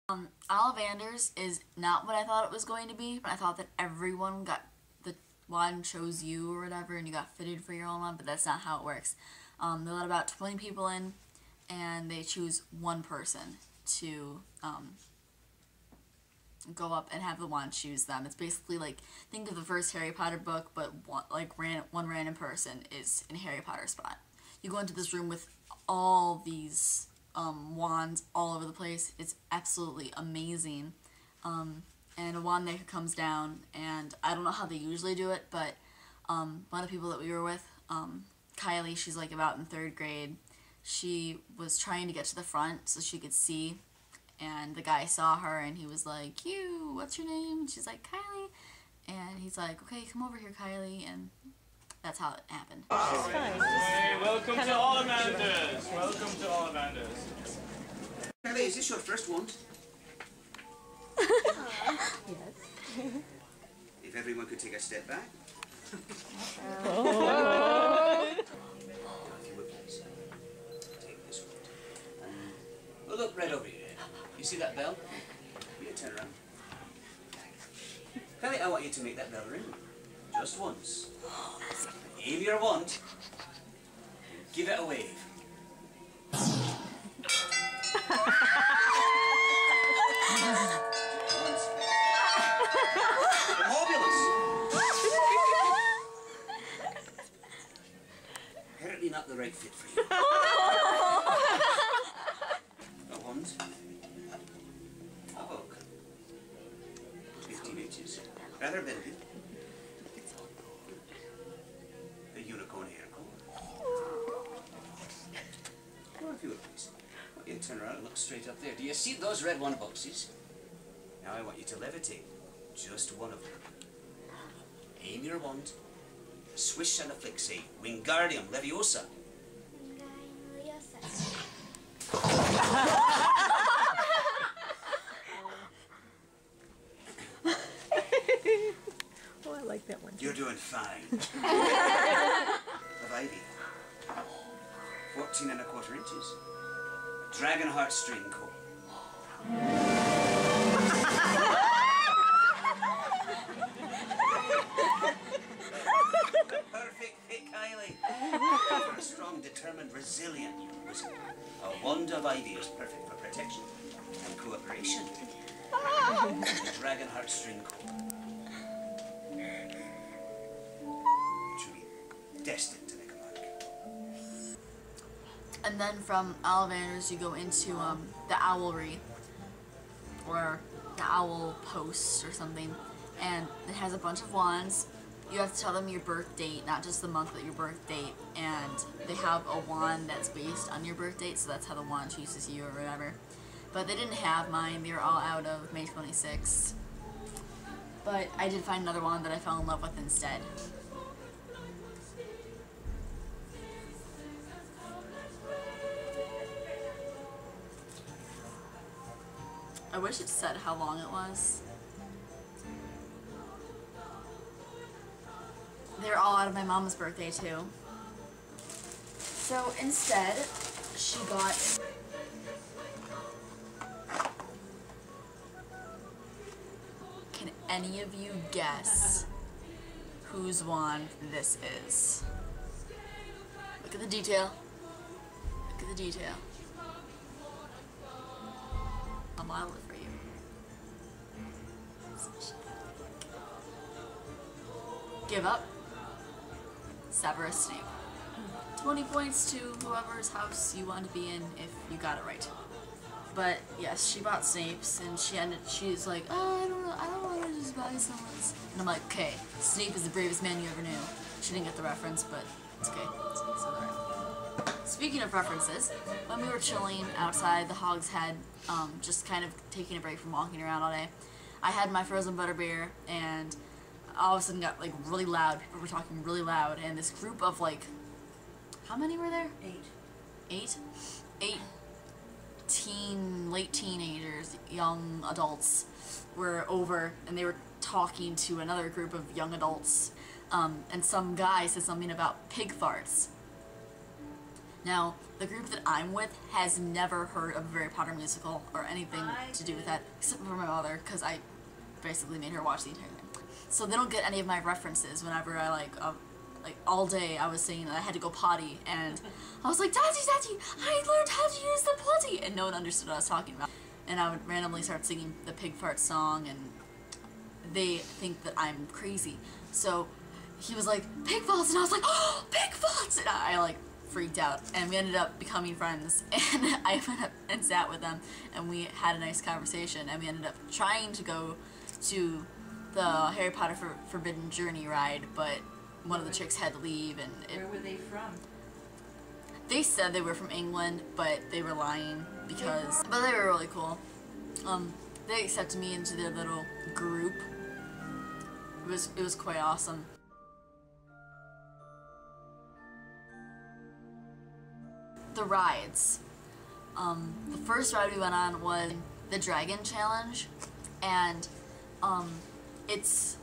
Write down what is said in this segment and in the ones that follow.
Ollivanders is not what I thought it was going to be, but I thought that everyone got the wand chose you or whatever and you got fitted for your own one, but that's not how it works. They let about 20 people in and they choose one person to go up and have the wand choose them. It's basically like, think of the first Harry Potter book, but one random person is in Harry Potter's spot. You go into this room with all these wands all over the place. It's absolutely amazing. And a wand maker comes down, and I don't know how they usually do it, but one of the people that we were with, Kylie, she's like about in 3rd grade, she was trying to get to the front so she could see, and the guy saw her and he was like, "You, what's your name?" And she's like, "Kylie," and he's like, "Okay, come over here, Kylie," and that's how it happened. Hey, welcome to Ollivanders! Welcome to Ollivanders. Kylie, is this your first wand? Yes. If everyone could take a step back. If you would please, take this wand. Oh, look, right over here. You see that bell? You turn around. Kylie, I want you to make that bell ring. Just once. Aim your wand. Give it a wave. Apparently not the right fit for you. A wand. A book. 15 inches. Rather bendy. A unicorn hair comb. Well, if you would please. I want you to turn around and look straight up there. Do you see those red wand boxes? Now I want you to levitate. Just one of them. Aim your wand. Swish and a flick, say, Wingardium Leviosa. Wingardium Leviosa. Oh, I like that one. You're doing fine. Of ivy. 14 1/4 inches. Dragon heart string core. Perfect fit, Kylie. For a strong, determined, resilient young wizard. A wand of ivy is perfect for protection and cooperation. Dragon heart string core. Truly destined to make a mark. And then from Ollivanders you go into the Owlry, or the Owl Post or something, and it has a bunch of wands. You have to tell them your birth date, not just the month, but your birth date, and they have a wand that's based on your birth date, so that's how the wand chooses you or whatever. But they didn't have mine, they were all out of May 26th. But I did find another wand that I fell in love with instead. I wish it said how long it was. They're all out of my mom's birthday too. So instead, she got Can any of you guess whose wand this is? Look at the detail. Look at the detail. I'll model it for you. Give up. Severus Snape. 20 points to whoever's house you want to be in if you got it right. But yes, she bought Snape's and she's like, "Oh, I don't want to just buy someone's." And I'm like, "Okay, Snape is the bravest man you ever knew." She didn't get the reference, but it's okay. It's alright. Speaking of references, when we were chilling outside the Hog's Head, just kind of taking a break from walking around all day, I had my frozen butterbeer, and all of a sudden got like really loud. People were talking really loud, and this group of like, how many were there? 8. 8? 8 late teenagers, young adults were over, and they were talking to another group of young adults, and some guy said something about pig farts. Now, the group that I'm with has never heard of a Harry Potter musical or anything to do with that, except for my mother, because I basically made her watch the entire thing. So they don't get any of my references whenever I like all day I was saying that I had to go potty, and I was like, Daddy, I learned how to use the potty, and no one understood what I was talking about. And I would randomly start singing the pig fart song, and they think that I'm crazy. So he was like, pig farts, and I was like, oh, pig farts, and I like freaked out, and we ended up becoming friends, and I went up and sat with them, and we had a nice conversation, and we ended up trying to go to the Harry Potter Forbidden Journey ride, but one of the chicks had to leave, and Where were they from? they said they were from England, but they were lying but they were really cool. They accepted me into their little group. It was quite awesome. The rides. The first ride we went on was the Dragon Challenge, and it's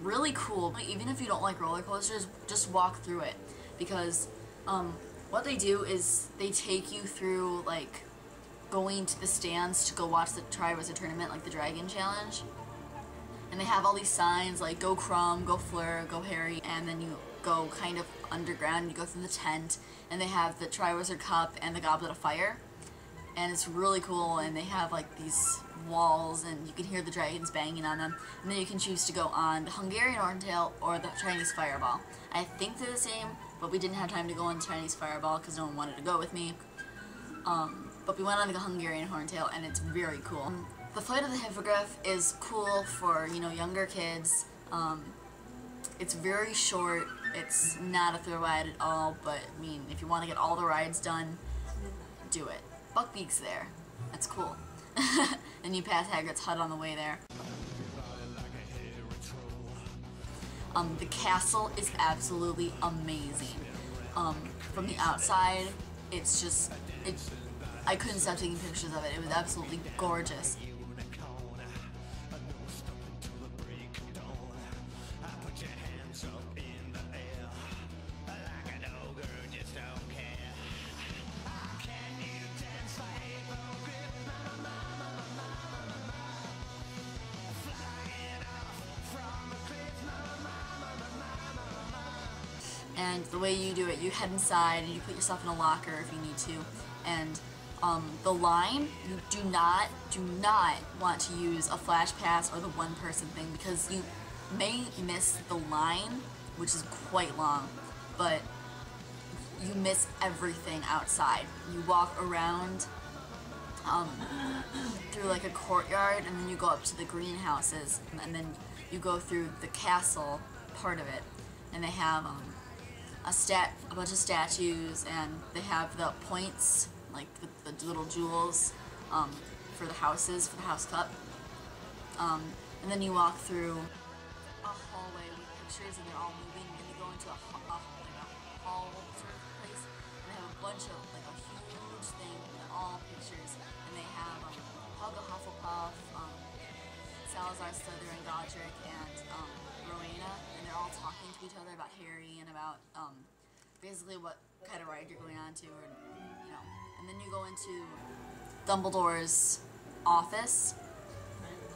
really cool. Even if you don't like roller coasters, just walk through it, because what they do is they take you through like going to the stands to go watch the Triwizard Tournament, like the Dragon Challenge, and they have all these signs like go Crumb, go Fleur, go Harry, and then you go kind of underground, you go through the tent, and they have the Triwizard Cup and the Goblet of Fire, and it's really cool, and they have like these walls, and you can hear the dragons banging on them, and then you can choose to go on the Hungarian Horntail or the Chinese Fireball. I think they're the same, but we didn't have time to go on the Chinese Fireball because no one wanted to go with me. But we went on the Hungarian Horntail, and it's very cool. The Flight of the Hippogriff is cool for, you know, younger kids. It's very short. It's not a thrill ride at all, but I mean, if you want to get all the rides done, do it. Buckbeak's there. That's cool. And you pass Hagrid's hut on the way there. The castle is absolutely amazing. From the outside, it's just, I couldn't stop taking pictures of it. It was absolutely gorgeous. And the way you do it, you head inside and you put yourself in a locker if you need to. And the line, you do not want to use a flash pass or the one-person thing, because you may miss the line, which is quite long, but you miss everything outside. You walk around through like a courtyard, and then you go up to the greenhouses, and then you go through the castle part of it, and they have a bunch of statues, and they have the points, like the little jewels for the houses, for the house cup. And then you walk through a hallway with pictures, and they're all moving, and you go into a hall sort of place, and they have a bunch of, like, a huge thing with all pictures, and they have Helga Hufflepuff, Salazar Slytherin, Godric, and Rowena, and they're all talking to each other about Harry and about basically what kind of ride you're going on to, or, you know. And then you go into Dumbledore's office,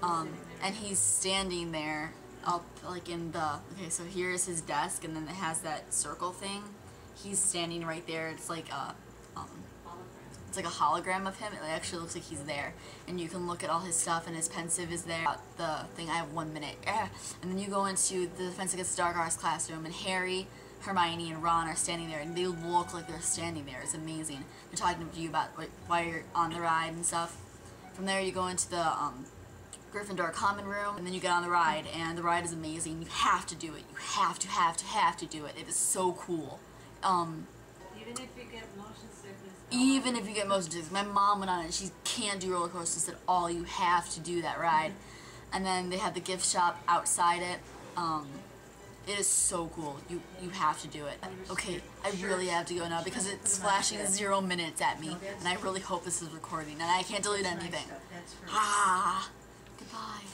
and he's standing there up like in the, okay, so here's his desk, and then it has that circle thing. He's standing right there. It's like a it's like a hologram of him. It actually looks like he's there, and you can look at all his stuff, and his pensive is there. The thing, I have 1 minute. And then you go into the Defense Against the Dark Arts classroom, and Harry, Hermione, and Ron are standing there, and they look like they're standing there. It's amazing. They're talking to you about why you're on the ride and stuff. From there, you go into the Gryffindor common room, and then you get on the ride, and the ride is amazing. You have to do it. You have to do it. It is so cool. Even if you get motion sickness? Even if you get motion sickness. My mom went on it, and she can't do roller coasters at all. You have to do that ride. And then they have the gift shop outside it. It is so cool. You have to do it. Okay, I really have to go now because it's flashing 0 minutes at me, and I really hope this is recording, and I can't delete anything. Goodbye.